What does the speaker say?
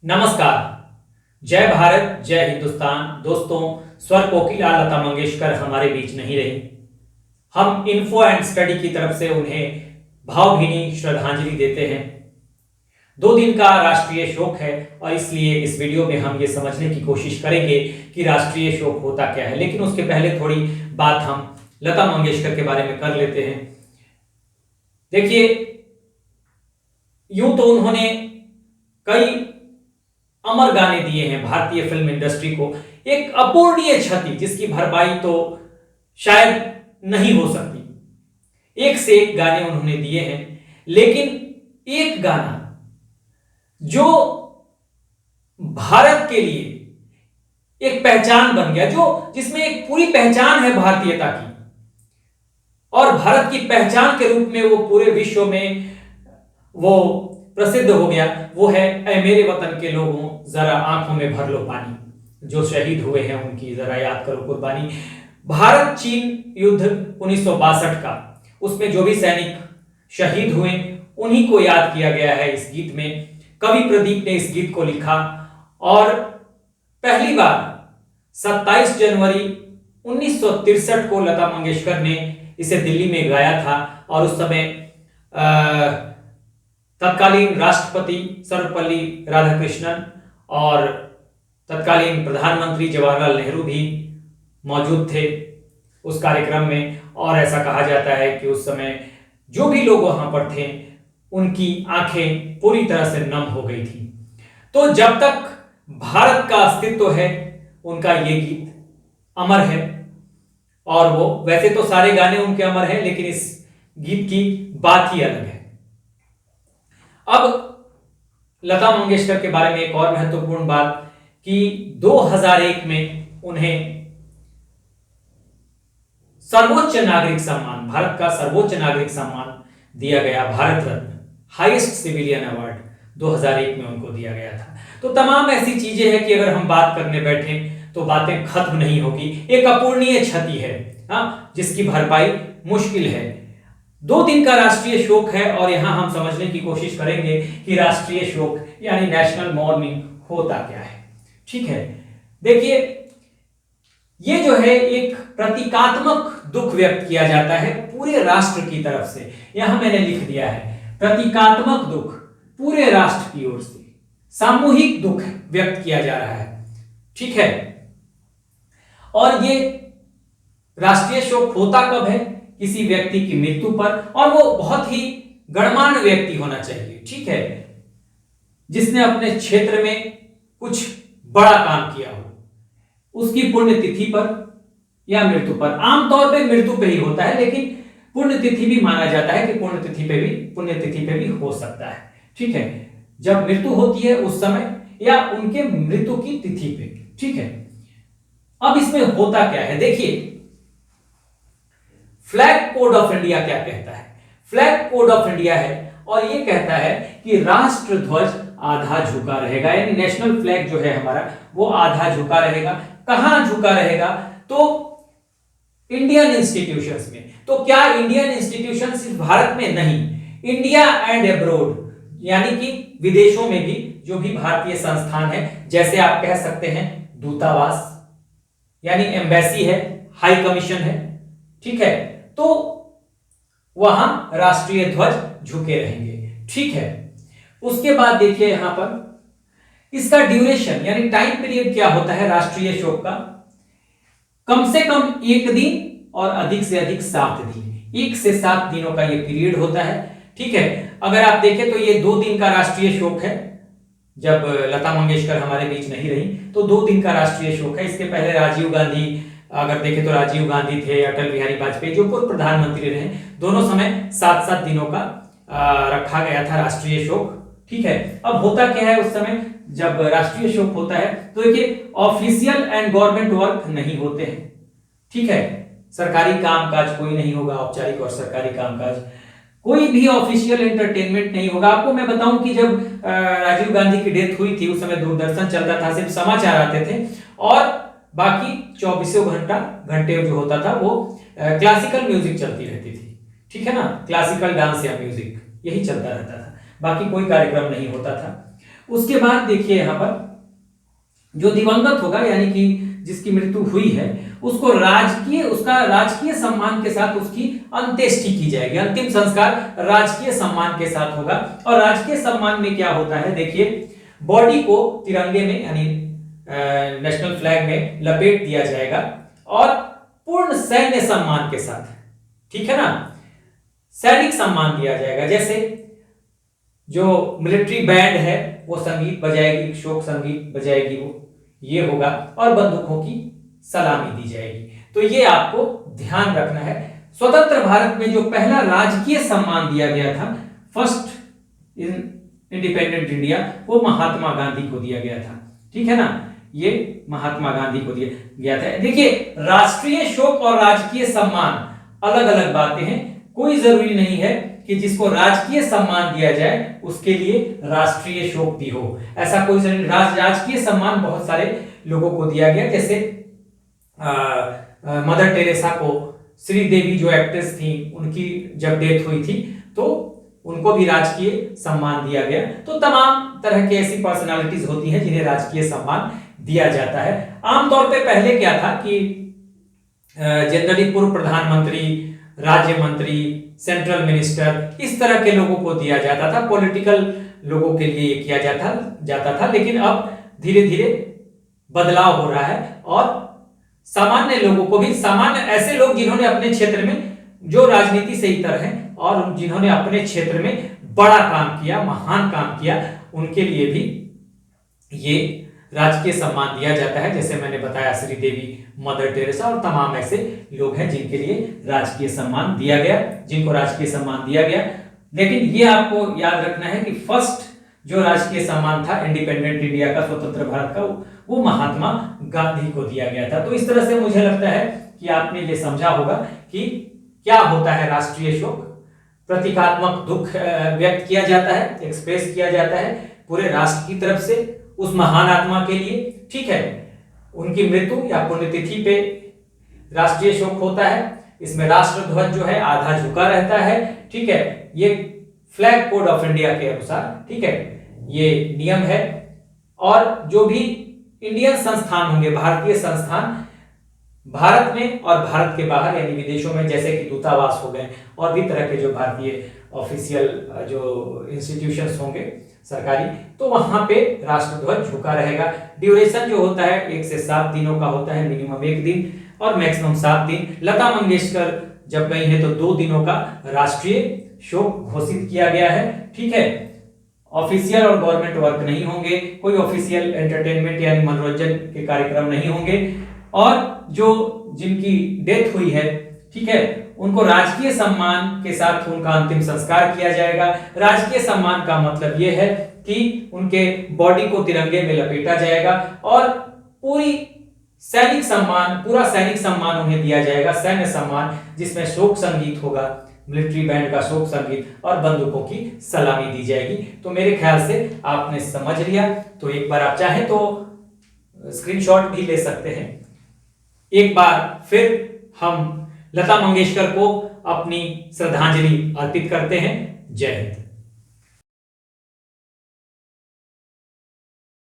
नमस्कार। जय भारत, जय हिंदुस्तान। दोस्तों, स्वर कोकिला लता मंगेशकर हमारे बीच नहीं रही। हम इन्फो एंड स्टडी की तरफ से उन्हें भावभीनी श्रद्धांजलि देते हैं। 2 दिन का राष्ट्रीय शोक है और इसलिए इस वीडियो में हम ये समझने की कोशिश करेंगे कि राष्ट्रीय शोक होता क्या है। लेकिन उसके पहले थोड़ी बात हम लता मंगेशकर के बारे में कर लेते हैं। देखिए, यूं तो उन्होंने कई अमर गाने दिए हैं भारतीय फिल्म इंडस्ट्री को। एक अपूरणीय क्षति जिसकी भरपाई तो शायद नहीं हो सकती। एक से एक गाने उन्होंने दिए हैं, लेकिन एक गाना जो भारत के लिए एक पहचान बन गया, जो जिसमें एक पूरी पहचान है भारतीयता की और भारत की पहचान के रूप में वो पूरे विश्व में वो प्रसिद्ध हो गया, वो है ऐ मेरे वतन के लोगों जरा आंखों में भर लो पानी। जो शहीद हुए हैं उनकी जरा याद करो कुर्बानी। भारत चीन युद्ध 1962 का, उसमें जो भी सैनिक शहीद हुए उन्हीं को याद किया गया है इस गीत में। कवि प्रदीप ने इस गीत को लिखा और पहली बार 27 जनवरी 1963 को लता मंगेशकर ने इसे दिल्ली में गाया था और उस समय तत्कालीन राष्ट्रपति सर्वपल्ली राधाकृष्णन और तत्कालीन प्रधानमंत्री जवाहरलाल नेहरू भी मौजूद थे उस कार्यक्रम में। और ऐसा कहा जाता है कि उस समय जो भी लोग वहां पर थे उनकी आंखें पूरी तरह से नम हो गई थी। तो जब तक भारत का अस्तित्व है उनका ये गीत अमर है। और वो वैसे तो सारे गाने उनके अमर हैं, लेकिन इस गीत की बात ही अलग है। अब लता मंगेशकर के बारे में एक और महत्वपूर्ण बात कि 2001 में उन्हें सर्वोच्च नागरिक सम्मान, भारत का सर्वोच्च नागरिक सम्मान दिया गया, Bharat Ratna, highest civilian award 2001 में उनको दिया गया था। तो तमाम ऐसी चीजें हैं कि अगर हम बात करने बैठे तो बातें खत्म नहीं होगी। एक अपूरणीय क्षति है, जिसकी भरपाई मुश्किल है। 2 दिन का राष्ट्रीय शोक है और यहां हम समझने की कोशिश करेंगे कि राष्ट्रीय शोक यानी नेशनल मॉर्निंग होता क्या है। ठीक है, देखिए, ये जो है एक प्रतीकात्मक दुख व्यक्त किया जाता है पूरे राष्ट्र की तरफ से। यहां मैंने लिख दिया है प्रतीकात्मक दुख पूरे राष्ट्र की ओर से, सामूहिक दुख व्यक्त किया जा रहा है। ठीक है, और ये राष्ट्रीय शोक होता कब है? किसी व्यक्ति की मृत्यु पर, और वो बहुत ही गणमान्य व्यक्ति होना चाहिए। ठीक है, जिसने अपने क्षेत्र में कुछ बड़ा काम किया हो, उसकी पुण्यतिथि पर या मृत्यु पर। आमतौर पे मृत्यु पे ही होता है, लेकिन पुण्यतिथि भी माना जाता है कि पुण्यतिथि पे भी हो सकता है। ठीक है, जब मृत्यु होती है उस समय या उनके मृत्यु की तिथि पे। ठीक है, अब इसमें होता क्या है? देखिए, फ्लैग कोड ऑफ इंडिया क्या कहता है? फ्लैग कोड ऑफ इंडिया है और यह कहता है कि राष्ट्र ध्वज आधा झुका रहेगा, यानी नेशनल फ्लैग जो है हमारा वो आधा झुका रहेगा। कहां झुका रहेगा? तो इंडियन इंस्टीट्यूशंस में। तो क्या इंडियन इंस्टीट्यूशन सिर्फ भारत में? नहीं, इंडिया एंड अब्रोड, यानी कि विदेशों में भी जो भी भारतीय संस्थान है, जैसे आप कह सकते हैं दूतावास यानी एम्बेसी है, हाई कमीशन है। ठीक है, तो वहां राष्ट्रीय ध्वज झुके रहेंगे। ठीक है, उसके बाद देखिए यहां पर इसका ड्यूरेशन यानी टाइम पीरियड क्या होता है राष्ट्रीय शोक का? कम से कम 1 दिन और अधिक से अधिक 7 दिन, 1 से 7 दिनों का यह पीरियड होता है। ठीक है, अगर आप देखें तो ये 2 दिन का राष्ट्रीय शोक है। जब लता मंगेशकर हमारे बीच नहीं रही तो 2 दिन का राष्ट्रीय शोक है। इसके पहले राजीव गांधी, अगर देखें तो राजीव गांधी थे, अटल बिहारी वाजपेयी जो पूर्व प्रधानमंत्री रहे, दोनों समय 7-7 दिनों का रखा गया था राष्ट्रीय शोक। ठीक है, अब होता क्या है उस समय जब राष्ट्रीय शोक होता है? तो देखिए, ऑफिशियल एंड गवर्नमेंट वर्क नहीं होते हैं। ठीक है, सरकारी कामकाज कोई नहीं होगा, औपचारिक और सरकारी कामकाज, कोई भी ऑफिशियल एंटरटेनमेंट नहीं होगा। आपको मैं बताऊं कि जब राजीव गांधी की डेथ हुई थी उस समय दूरदर्शन चलता था, सिर्फ समाचार आते थे और बाकी 24 घंटे जो होता था वो क्लासिकल म्यूजिक चलती रहती थी। ठीक है ना, क्लासिकल डांस या म्यूजिक यही चलता रहता था, बाकी कोई कार्यक्रम नहीं होता था। उसके बाद देखिए यहां पर जो दिवंगत होगा यानी कि जिसकी मृत्यु हुई है उसको उसका राजकीय सम्मान के साथ उसकी अंत्येष्टि की जाएगी। अंतिम संस्कार राजकीय सम्मान के साथ होगा। और राजकीय सम्मान में क्या होता है देखिए, बॉडी को तिरंगे में यानी नेशनल फ्लैग में लपेट दिया जाएगा और पूर्ण सैन्य सम्मान के साथ, ठीक है ना, सैनिक सम्मान दिया जाएगा। जैसे जो मिलिट्री बैंड है वो संगीत बजाएगी, शोक संगीत बजाएगी, वो ये होगा और बंदूकों की सलामी दी जाएगी। तो ये आपको ध्यान रखना है। स्वतंत्र भारत में जो पहला राजकीय सम्मान दिया गया था, फर्स्ट इंडिपेंडेंट इंडिया, वो महात्मा गांधी को दिया गया था, ठीक है ना, ये महात्मा गांधी को दिया गया था। देखिए राष्ट्रीय शोक और राजकीय सम्मान अलग अलग बातें हैं। कोई जरूरी नहीं है कि जिसको राजकीय सम्मान दिया जाए उसके लिए राष्ट्रीय शोक भी हो, ऐसा कोई जरूरी। राजकीय सम्मान बहुत सारे लोगों को दिया गया, जैसे मदर टेरेसा को, श्रीदेवी जो एक्ट्रेस थी, उनकी जब डेथ हुई थी तो उनको भी राजकीय सम्मान दिया गया। तो तमाम तरह की ऐसी पर्सनालिटीज होती हैं जिन्हें राजकीय सम्मान दिया जाता है। आमतौर पे पहले क्या था कि जनरली पूर्व प्रधानमंत्री, राज्य मंत्री, सेंट्रल मिनिस्टर, इस तरह के लोगों को दिया जाता था, पॉलिटिकल लोगों के लिए किया जाता था। लेकिन अब धीरे धीरे बदलाव हो रहा है और सामान्य लोगों को भी, सामान्य ऐसे लोग जिन्होंने अपने क्षेत्र में, जो राजनीति से इतर हैं और जिन्होंने अपने क्षेत्र में बड़ा काम किया, महान काम किया, उनके लिए भी ये राजकीय सम्मान दिया जाता है। जैसे मैंने बताया श्रीदेवी, मदर टेरेसा और तमाम ऐसे लोग हैं जिनके लिए राजकीय सम्मान दिया गया, जिनको राजकीय सम्मान दिया गया। लेकिन ये आपको याद रखना है कि फर्स्ट जो राजकीय सम्मान था इंडिपेंडेंट इंडिया का, स्वतंत्र भारत का, वो महात्मा गांधी को दिया गया था। तो इस तरह से मुझे लगता है कि आपने ये समझा होगा कि क्या होता है राष्ट्रीय शोक। प्रतीकात्मक दुख व्यक्त किया जाता है, एक्सप्रेस किया जाता है पूरे राष्ट्र की तरफ से उस महान आत्मा के लिए, ठीक है। उनकी मृत्यु या पुण्यतिथि पे राष्ट्रीय शोक होता है। इसमें राष्ट्र ध्वज जो है आधा झुका रहता है, ठीक है, ये फ्लैग कोड ऑफ इंडिया के अनुसार, ठीक है, ये नियम है। और जो भी इंडियन संस्थान होंगे, भारतीय संस्थान, भारत में और भारत के बाहर यानी विदेशों में, जैसे कि दूतावास हो गए और भी तरह के जो भारतीय ऑफिशियल जो इंस्टीट्यूशंस होंगे सरकारी, तो वहां पे राष्ट्रध्वज झुका रहेगा। ड्यूरेशन जो होता है 1 से 7 दिनों का होता है, मिनिमम 1 दिन और मैक्सिमम 7 दिन। लता मंगेशकर जब गई है तो 2 दिनों का राष्ट्रीय शोक घोषित किया गया है, ठीक है। ऑफिशियल और गवर्नमेंट वर्क नहीं होंगे, कोई ऑफिशियल एंटरटेनमेंट यानी मनोरंजन के कार्यक्रम नहीं होंगे और जो जिनकी डेथ हुई है, ठीक है, उनको राजकीय सम्मान के साथ उनका अंतिम संस्कार किया जाएगा। राजकीय सम्मान का मतलब यह है कि उनके बॉडी को तिरंगे में लपेटा जाएगा और पूरा सैनिक सम्मान उन्हें दिया जाएगा, सैन्य सम्मान, जिसमें शोक संगीत होगा, मिलिट्री बैंड का शोक संगीत और बंदूकों की सलामी दी जाएगी। तो मेरे ख्याल से आपने समझ लिया। तो एक बार आप चाहें तो स्क्रीनशॉट भी ले सकते हैं। एक बार फिर हम लता मंगेशकर को अपनी श्रद्धांजलि अर्पित करते हैं। जय हिंद।